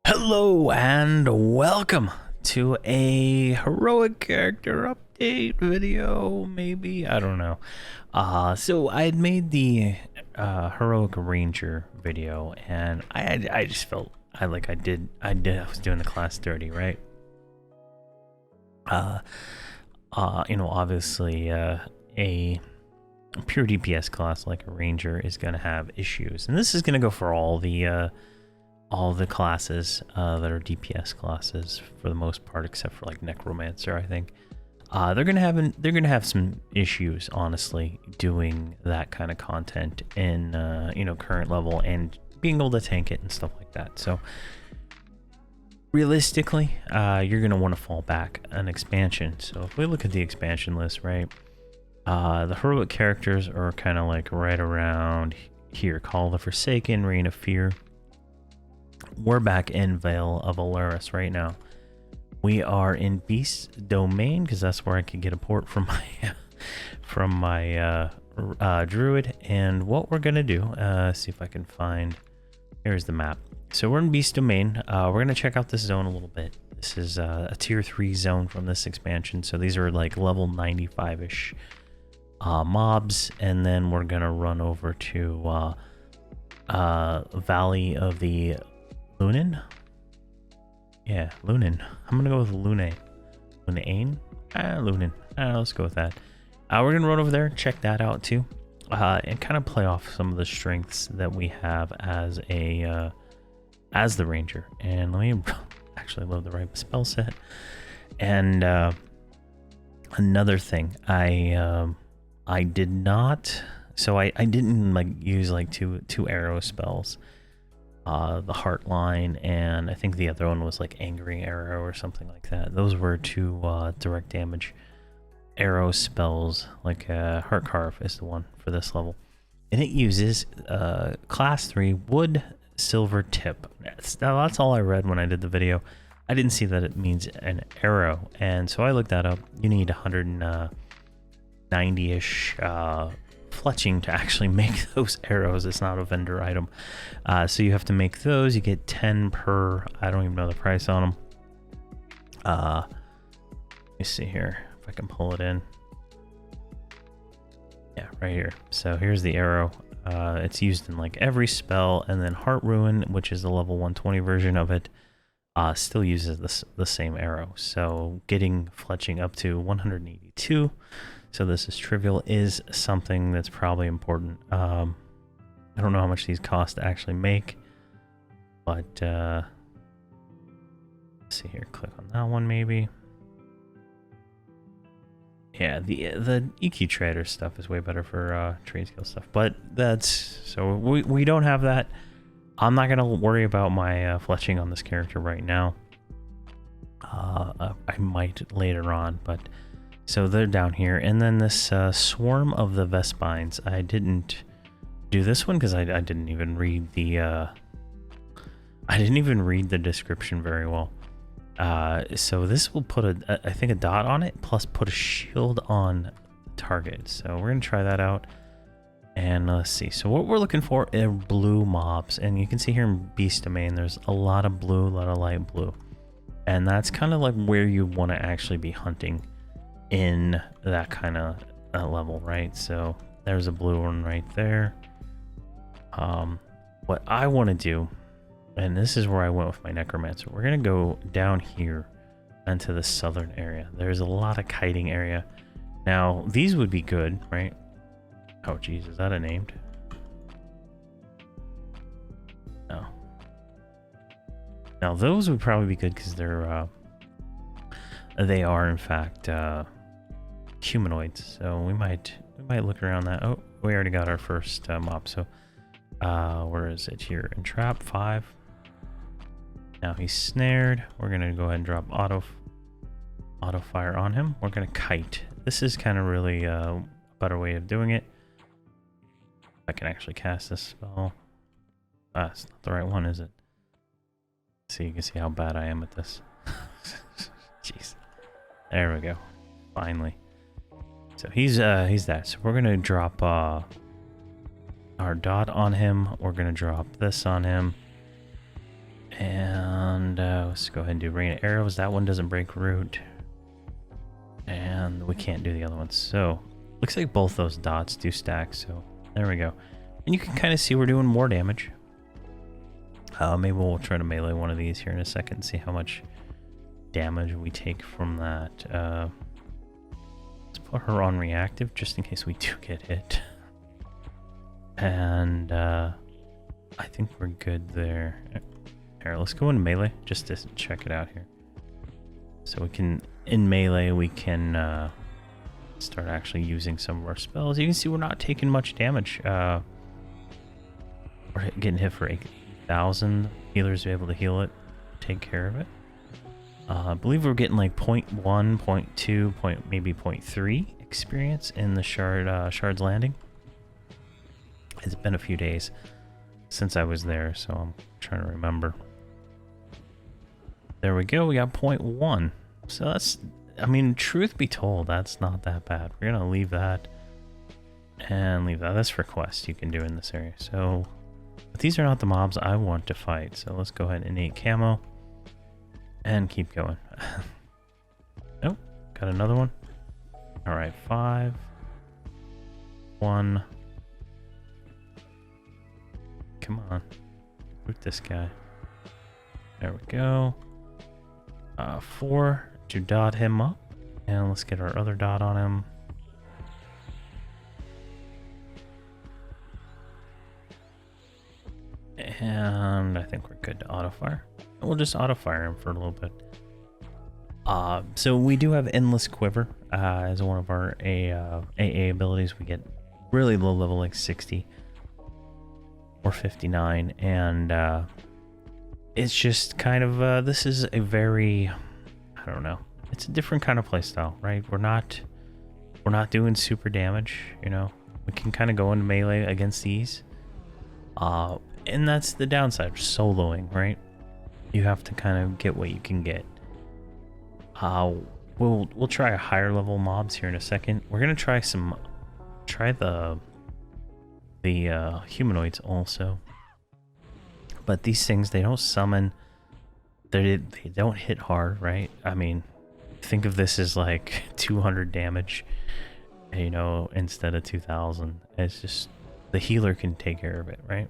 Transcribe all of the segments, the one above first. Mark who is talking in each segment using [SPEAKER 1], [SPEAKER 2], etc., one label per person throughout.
[SPEAKER 1] Hello and welcome to a heroic character update video, maybe, I don't know. So I had made the heroic ranger video, and I just felt I was doing the class dirty, right? You know, obviously a pure DPS class like a ranger is gonna have issues, and this is gonna go for all the classes that are DPS classes for the most part, except for like Necromancer, I think. They're gonna have some issues, honestly, doing that kind of content in you know, current level and being able to tank it and stuff like that. So realistically, you're gonna want to fall back an expansion. So if we look at the expansion list, right, the heroic characters are kind of like right around here. Call of the Forsaken, Reign of Fear. We're back in Vale of Alaris right now. We are in Beast Domain because that's where I could get a port from my druid. And what we're gonna do, see if I can find. Here's the map. So we're in Beast Domain. We're gonna check out this zone a little bit. This is a tier 3 zone from this expansion. So these are like level 95-ish mobs, and then we're gonna run over to Valley of the Lunan? Yeah, Lunan. I'm gonna go with Lunane. Lunane? Lunan. Let's go with that. We're gonna run over there, check that out too, and kind of play off some of the strengths that we have as a as the ranger. And let me actually load the right spell set. And another thing, I did not. So I didn't like use like two arrow spells. The Heartline, and I think the other one was like Angry Arrow or something like that. Those were two direct damage arrow spells. Like Heart Carve is the one for this level, and it uses class 3 wood silver tip. That's all I read when I did the video. I didn't see that it means an arrow, and so I looked that up. You need 190-ish fletching to actually make those arrows. It's not a vendor item, so you have to make those. You get 10 per. I don't even know the price on them. Let me see here if I can pull it in. Yeah, right here. So here's the arrow. It's used in like every spell, and then Heart Ruin, which is the level 120 version of it, still uses the same arrow. So getting fletching up to 182. So this is trivial, is something that's probably important. I don't know how much these cost to actually make, but let's see here. Click on that one maybe. Yeah, the EQ trader stuff is way better for trade skill stuff, but that's so we don't have that. I'm not gonna worry about my fletching on this character right now. I might later on, but. So they're down here, and then this Swarm of the Vespines. I didn't do this one because I didn't even read the description very well. So this will put I think a dot on it, plus put a shield on target. So we're gonna try that out, and let's see. So what we're looking for are blue mobs, and you can see here in Beast Domain, there's a lot of blue, a lot of light blue, and that's kind of like where you want to actually be hunting in that kind of level, right? So there's a blue one right there. What I want to do, and this is where I went with my Necromancer, we're gonna go down here into the southern area. There's a lot of kiting area. Now these would be good, right? Oh geez, is that a named? No. Now those would probably be good because they are in fact humanoids, so we might look around that. Oh, we already got our first mob. So where is it? Here in trap 5. Now he's snared. We're gonna go ahead and drop auto fire on him. We're gonna kite. This is kind of really a better way of doing it. I can actually cast this spell. It's not the right one, is it? See, you can see how bad I am at this. Jeez. There we go. Finally. So he's that. So we're gonna drop our dot on him. We're going to drop this on him. And let's go ahead and do rain arrows. That one doesn't break root. And we can't do the other one. So looks like both those dots do stack. So there we go. And you can kind of see we're doing more damage. Maybe we'll try to melee one of these here in a second and see how much damage we take from that. Let's put her on reactive just in case we do get hit. And I think we're good there. Here, let's go into melee just to check it out here. So we can, in melee, we can start actually using some of our spells. You can see we're not taking much damage. We're getting hit for 8,000. Healers are able to heal it, take care of it. I believe we're getting like 0.1, 0.2, maybe 0.3 experience in the Shard's Landing. It's been a few days since I was there, so I'm trying to remember. There we go, we got 0.1. So that's, I mean, truth be told, that's not that bad. We're gonna leave that and leave that. That's for quests you can do in this area. So, but these are not the mobs I want to fight. So let's go ahead and innate camo and keep going. Oh, got another one. All right, 5, 1. Come on, root this guy. There we go. 4 to dot him up, and let's get our other dot on him. And I think we're good to auto fire. We'll just auto fire him for a little bit. So we do have Endless Quiver as one of our AA abilities. We get really low level, like 60 or 59, and it's just kind of this is a very, I don't know, it's a different kind of playstyle, right? We're not doing super damage, you know. We can kind of go into melee against these, and that's the downside, soloing, right? You have to kind of get what you can get. We'll try higher level mobs here in a second. We're gonna try the humanoids also. But these things, they don't summon, they don't hit hard, right? I mean, think of this as like 200 damage, you know, instead of 2,000. It's just, the healer can take care of it, right?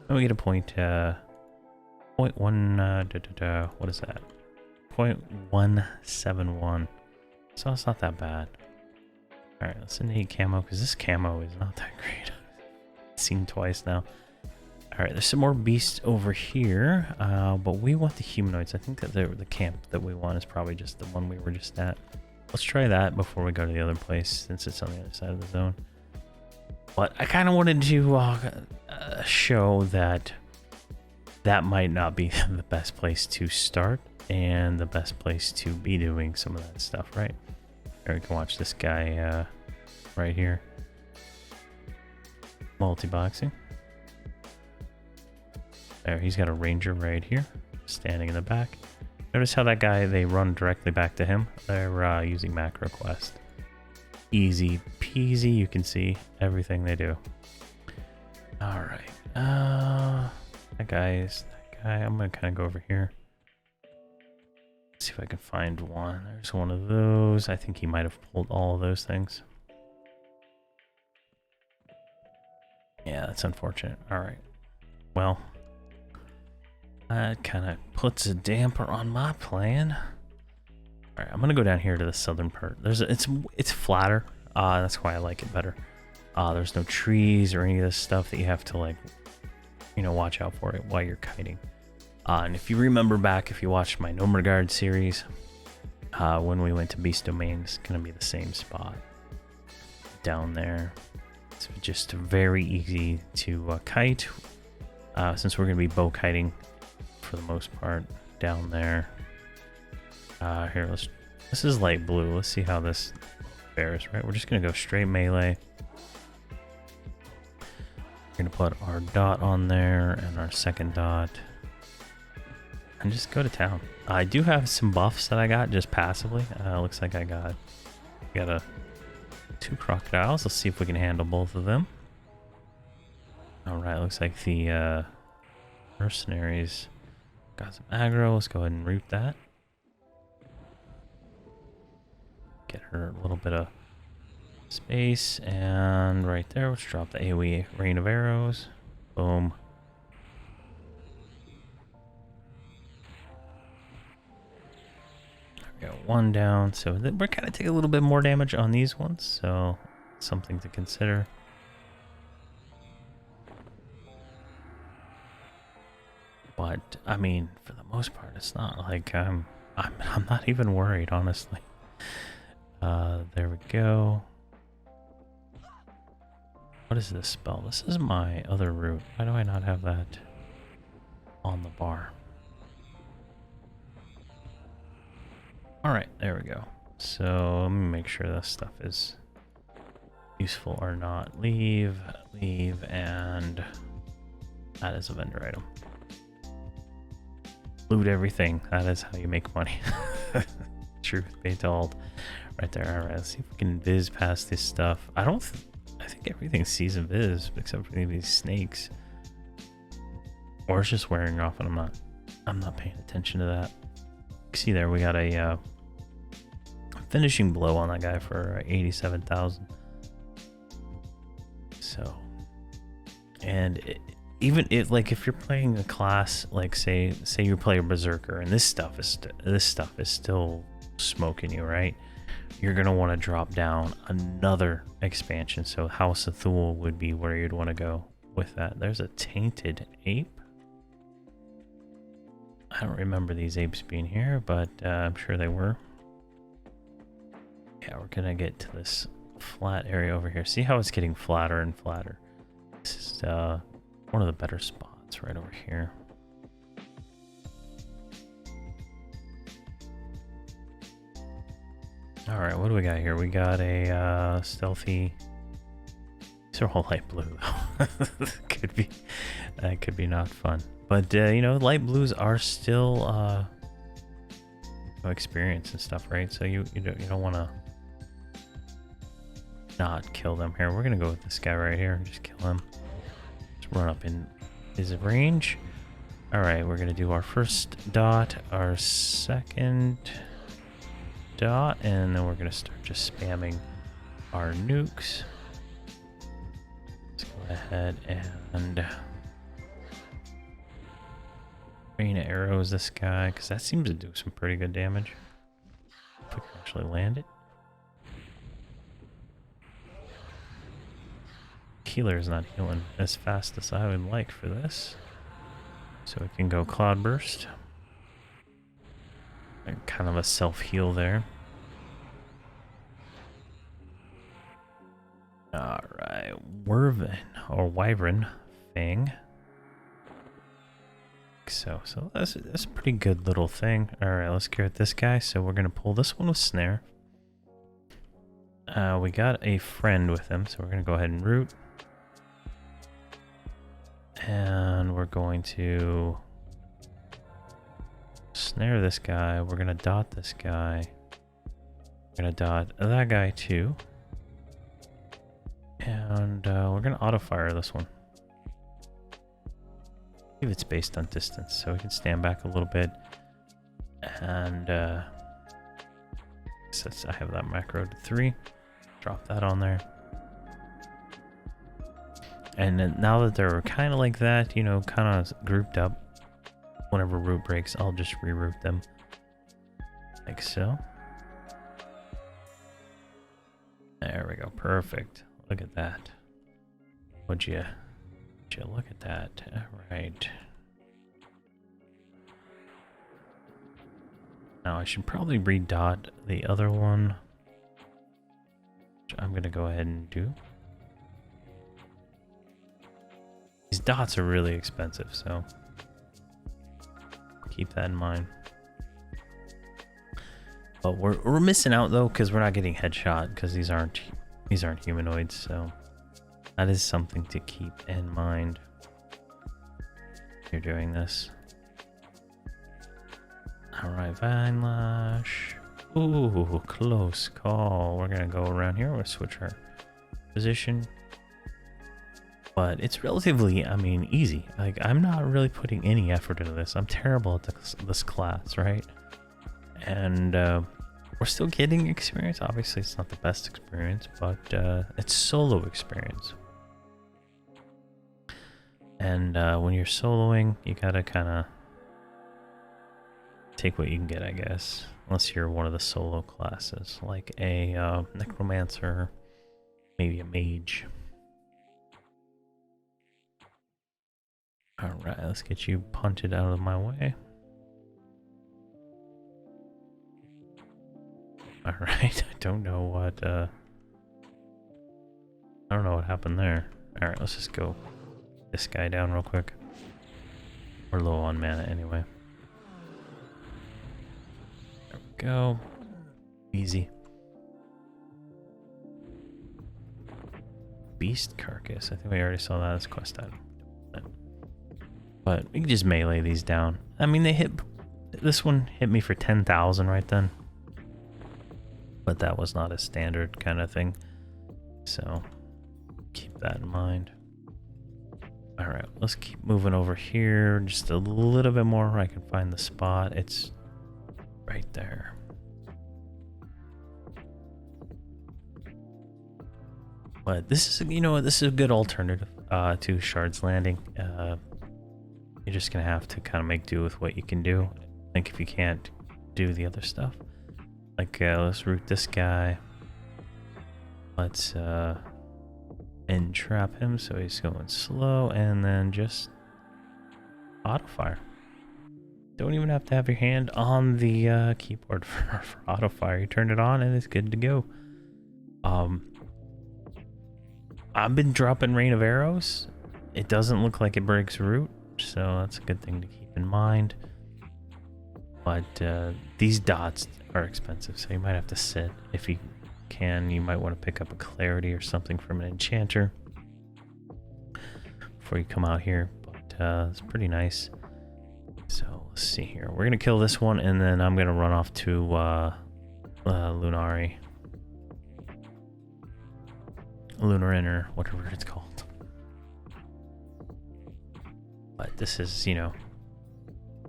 [SPEAKER 1] And we get a point, 0.1, what is that? 0.171. So it's not that bad. All right, let's innate camo, because this camo is not that great. Seen twice now. All right, there's some more beasts over here, but we want the humanoids. I think that the camp that we want is probably just the one we were just at. Let's try that before we go to the other place, since it's on the other side of the zone. But I kind of wanted to show that that might not be the best place to start and the best place to be doing some of that stuff, right? Here, we can watch this guy right here. Multi-boxing. There, he's got a ranger right here, standing in the back. Notice how that guy, they run directly back to him. They're using macro quest. Easy peasy, you can see everything they do. All right, that guy, I'm gonna kind of go over here. See if I can find one. There's one of those. I think he might have pulled all of those things. Yeah, that's unfortunate. All right, well, that kind of puts a damper on my plan. All right, I'm gonna go down here to the southern part. It's flatter. That's why I like it better. There's no trees or any of this stuff that you have to, like, you know, watch out for it while you're kiting. And if you remember back, if you watched my Nomergard series, when we went to Beast Domain, it's gonna be the same spot down there. It's just very easy to kite, since we're gonna be bow kiting for the most part down there. Here, this is light blue. Let's see how this fares, right? We're just gonna go straight melee. We're gonna put our dot on there and our second dot and just go to town. I do have some buffs that I got just passively. Looks like I got 2 crocodiles. Let's see if we can handle both of them. Alright, looks like the mercenaries got some aggro. Let's go ahead and root that. Get her a little bit of space, and right there, let's drop the AoE rain of arrows. Boom. We got one down, so we're kind of taking a little bit more damage on these ones, so something to consider. But I mean, for the most part, it's not like I'm not even worried, honestly. There we go. What is this spell? This is my other route. Why do I not have that on the bar? All right, there we go. So let me make sure this stuff is useful or not. Leave, and that is a vendor item. Loot everything. That is how you make money. Truth be told. Right there. All right, let's see if we can viz past this stuff. I think everything sees a viz except for these snakes. Or it's just wearing off and I'm not paying attention to that. See there, we got a finishing blow on that guy for 87,000. So, and even if if you're playing a class like say you play a berserker and this stuff is still smoking you, right? You're gonna want to drop down another expansion. So House of Thule would be where you'd want to go with that. There's a tainted ape. I don't remember these apes being here, but I'm sure they were. Yeah, we're gonna get to this flat area over here. See how it's getting flatter and flatter. This is one of the better spots right over here. All right, what do we got here? We got a stealthy. These are all light blue though. Could be not fun. But you know, light blues are still experience and stuff, right? So you don't want to not kill them here. We're gonna go with this guy right here and just kill him. Just run up in his range. All right, we're gonna do our first dot, our second dot, and then we're gonna start just spamming our nukes. Let's go ahead and rain arrows this guy, because that seems to do some pretty good damage. If we can actually land it. Healer is not healing as fast as I would like for this. So we can go Cloud Burst. And kind of a self-heal there. Alright, Wyvern or Wyvern Fang. So that's a pretty good little thing. Alright, let's go at this guy. So we're gonna pull this one with Snare. We got a friend with him, so we're gonna go ahead and root. And we're going to snare this guy. We're gonna dot this guy. We're gonna dot that guy too. And we're gonna auto fire this one. I believe it's based on distance, so we can stand back a little bit. And since I have that macro to 3, drop that on there. And then now that they're kind of like that, you know, kind of grouped up, whenever root breaks, I'll just reroute them. Like so. There we go. Perfect. Look at that. Would you look at that? All right. Now I should probably redot the other one, which I'm going to go ahead and do. These dots are really expensive, so keep that in mind. But we're missing out though, because we're not getting headshot, because these aren't humanoids, so that is something to keep in mind if you're doing this. Alright, Vine Lash. Ooh, close call. We're gonna go around here. We'll switch our position. but it's relatively, I mean, easy. Like, I'm not really putting any effort into this. I'm terrible at this class, right? And we're still getting experience. Obviously, it's not the best experience, but it's solo experience. And when you're soloing, you gotta kind of take what you can get, I guess. Unless you're one of the solo classes, like a necromancer, maybe a mage. Alright, let's get you punted out of my way. Alright, I don't know what happened there. Alright, let's just go this guy down real quick. We're low on mana anyway. There we go. Easy. Beast carcass. I think we already saw that as quest item. But we can just melee these down. I mean, this one hit me for 10,000 right then. But that was not a standard kind of thing. So keep that in mind. Alright, let's keep moving over here. Just a little bit more where I can find the spot. It's right there. But this is, you know what, this is a good alternative to Shard's Landing. You're just gonna have to kind of make do with what you can do. I think if you can't do the other stuff. Like, let's root this guy. Let's entrap him so he's going slow, and then just auto fire. Don't even have to have your hand on the keyboard for auto fire. You turn it on and it's good to go. I've been dropping Rain of Arrows. It doesn't look like it breaks root, so that's a good thing to keep in mind. But these dots are expensive, so you might have to sit. If you can, you might want to pick up a clarity or something from an enchanter before you come out here. But it's pretty nice. So let's see here. We're gonna kill this one, and then I'm gonna run off to Lunar Inner, whatever it's called. But this is, you know,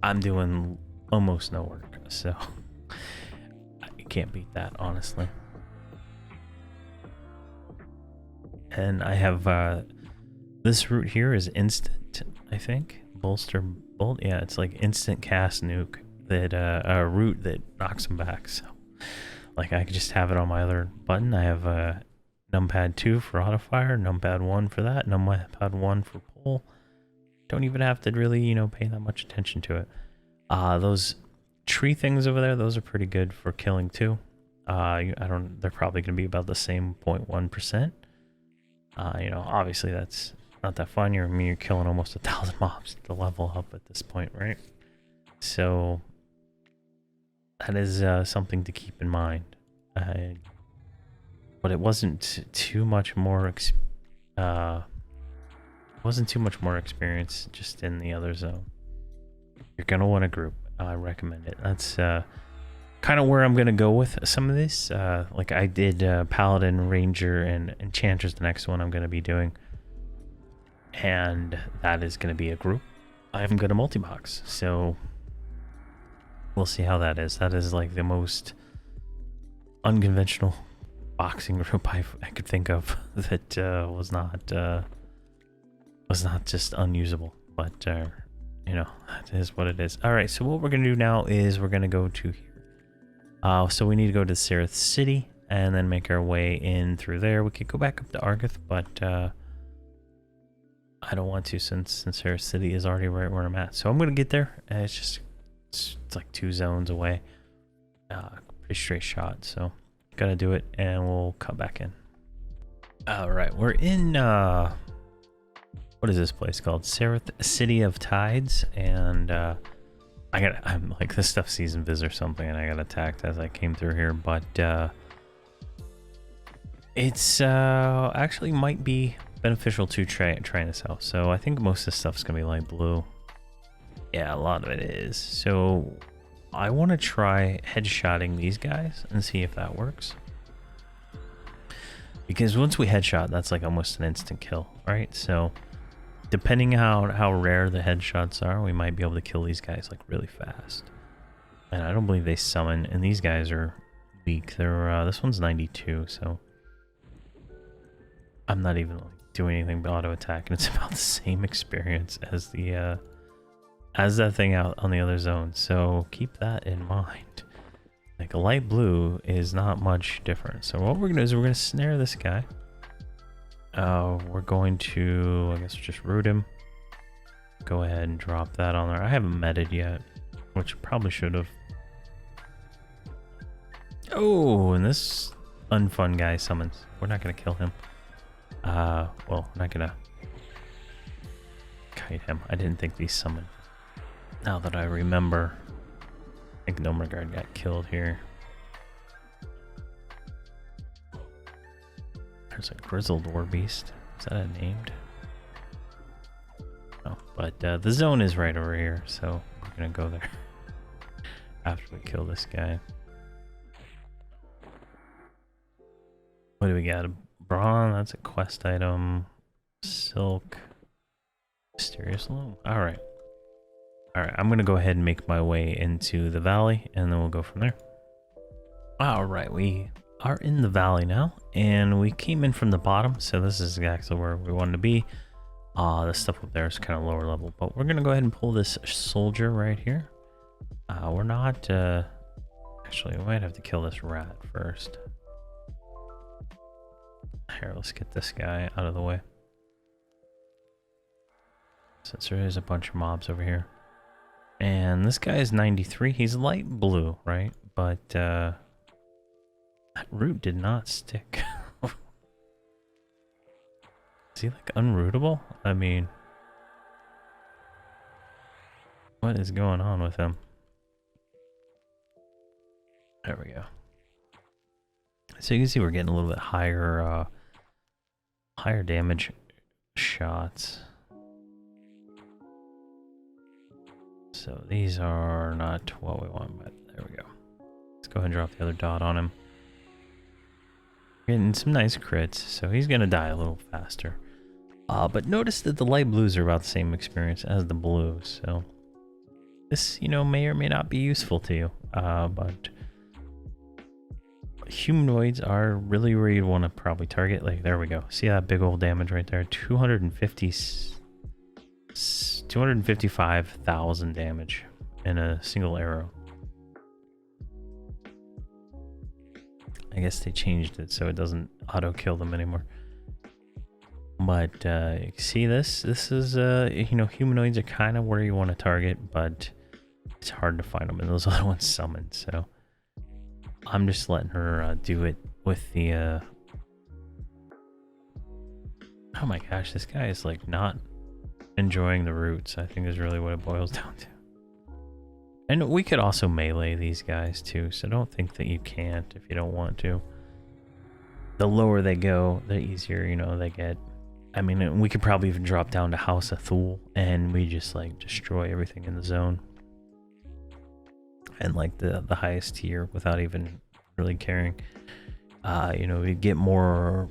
[SPEAKER 1] I'm doing almost no work, so you can't beat that, honestly. And I have this route here is instant, I think. Bolster bolt, yeah, it's like instant cast nuke that a route that knocks them back. So like I could just have it on my other button. I have numpad 2 for auto fire, numpad 1 for that, numpad 1 for pull. Don't even have to really, you know, pay that much attention to it. Those tree things over there, those are pretty good for killing too. They're probably going to be about the same 0.1%. You know, obviously that's not that fun. You're killing almost 1,000 mobs to level up at this point, right? So that is something to keep in mind. But it wasn't too much more experience just in the other zone. You're gonna want a group. I recommend it. That's kind of where I'm gonna go with some of this. Like I did Paladin, Ranger, and Enchanter's the next one I'm gonna be doing. And that is gonna be a group. I haven't got a multi-box, so we'll see how that is. That is like the most unconventional boxing group I could think of that was not just unusable, but you know, that is what it is. All right, so what we're gonna do now is we're gonna go to here. So we need to go to Sereth City and then make our way in through there. We could go back up to Argeth, but I don't want to since Sereth City is already right where I'm at. So I'm gonna get there. It's like 2 zones away. Pretty straight shot, so gotta do it, and we'll come back in. All right, we're in what is this place called? Sereth City of Tides, and I'm like, this stuff sees invis or something, and I got attacked as I came through here, but it's actually might be beneficial to trying this out. So I think most of this stuff's gonna be light blue. Yeah, a lot of it is. So I want to try headshotting these guys and see if that works. Because once we headshot, that's like almost an instant kill right? So depending how rare the headshots are, we might be able to kill these guys like really fast. And I don't believe they summon, and these guys are weak. They're this one's 92, so I'm not even like, doing anything but auto attack, and it's about the same experience as the as that thing out on the other zone. So keep that in mind. Like a light blue is not much different. So what we're gonna do is we're gonna snare this guy. We're going to, I guess, just root him. Go ahead and drop that on there. I haven't meted yet, which probably should have. Oh, and this unfun guy summons. We're not gonna kill him. Well, we're not gonna kite him. I didn't think these summoned. Now that I remember, I think Nomergard got killed here. There's a grizzled war beast. Is that a named? No, but the zone is right over here, so we're gonna go there after we kill this guy. What do we got? A brawn, that's a quest item. Silk. Mysterious loom. Alright. Alright, I'm gonna go ahead and make my way into the valley, and then we'll go from there. Alright, we are in the valley now, and we came in from the bottom, so this is exactly where we wanted to be. The stuff up there is kind of lower level, but we're gonna go ahead and pull this soldier right here. We're not, actually, we might have to kill this rat first. Here, let's get this guy out of the way. Since there is a bunch of mobs over here. And this guy is 93. He's light blue, right? But that root did not stick. Is he like unrootable? I mean, what is going on with him? There we go. So you can see we're getting a little bit higher higher damage shots. So these are not what we want, but there we go. Let's go ahead and drop the other dot on him. Getting some nice crits, so he's gonna die a little faster. But notice that the light blues are about the same experience as the blues, so this, you know, may or may not be useful to you. But humanoids are really where you want to probably target. Like, there we go. See that big old damage right there? 255,000 damage in a single arrow. I guess they changed it so it doesn't auto kill them anymore. But you see this? This is, you know, humanoids are kind of where you want to target, but it's hard to find them, and those other ones summoned, so I'm just letting her do it with the oh my gosh, this guy is like not enjoying the roots. I think is really what it boils down to. And we could also melee these guys too, so don't think that you can't if you don't want to. The lower they go, the easier, you know, they get. I mean, we could probably even drop down to House of Thule and we just like destroy everything in the zone. And like the highest tier without even really caring. You know, we get more,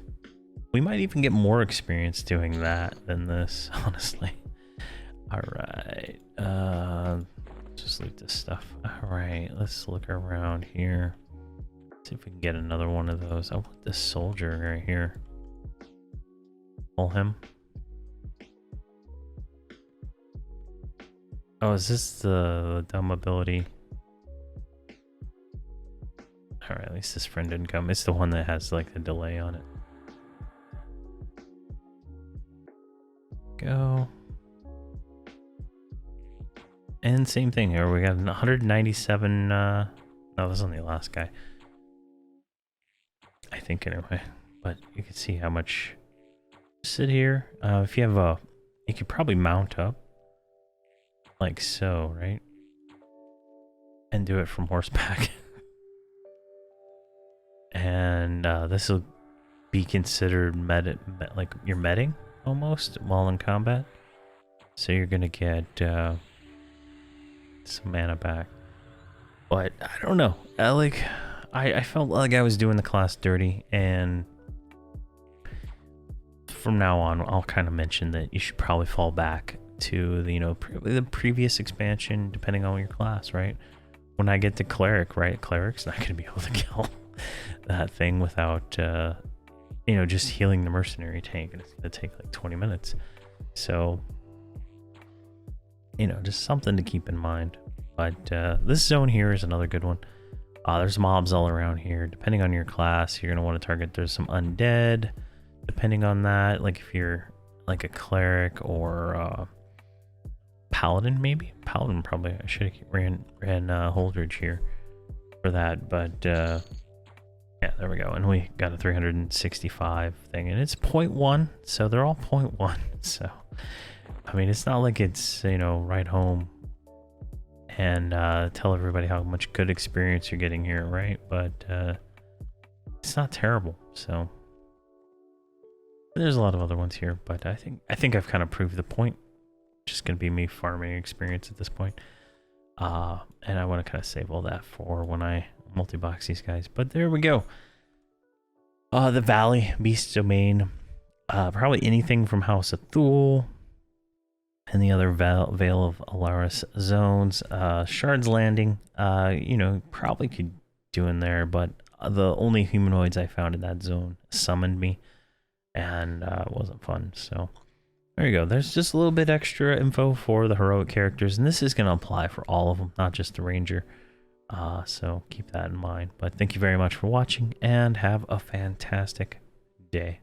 [SPEAKER 1] we might even get more experience doing that than this, honestly. All right, just leave this stuff. All right, let's look around here. See if we can get another one of those. I want this soldier right here. Pull him. Oh, is this the dumb ability? Alright, at least this friend didn't come. It's the one that has like the delay on it. Go. And same thing here. We got 197. No, this is on the last guy. I think anyway. But you can see how much. Sit here. If you have a, you could probably mount up like so, right? And do it from horseback. And this will be considered like you're medding almost while in combat. So you're gonna get some mana back. But I don't know. I felt like I was doing the class dirty, and from now on, I'll kind of mention that you should probably fall back to the, the previous expansion, depending on your class, right? When I get to cleric, right? Cleric's not going to be able to kill that thing without, just healing the mercenary tank, and it's going to take like 20 minutes. So, just something to keep in mind. But this zone here is another good one. There's mobs all around here. Depending on your class, you're going to want to target. There's some undead. Depending on that, like if you're like a cleric or paladin, maybe paladin. Probably I should have ran Holdridge here for that, but yeah, there we go. And we got a 365 thing, and it's 0.1, so they're all 0.1. So I mean, it's not like it's right home and tell everybody how much good experience you're getting here, right? But it's not terrible. So there's a lot of other ones here, but I think I've kind of proved the point. Just gonna be me farming experience at this point. And I want to kind of save all that for when I multi-box these guys. But there we go. The Valley, Beast Domain, probably anything from House of Thule and the other Vale of Alaris zones. Shard's Landing, probably could do in there, but the only humanoids I found in that zone summoned me, and it wasn't fun. So there you go. There's just a little bit extra info for the heroic characters, and this is going to apply for all of them, not just the ranger. So keep that in mind. But thank you very much for watching, and have a fantastic day.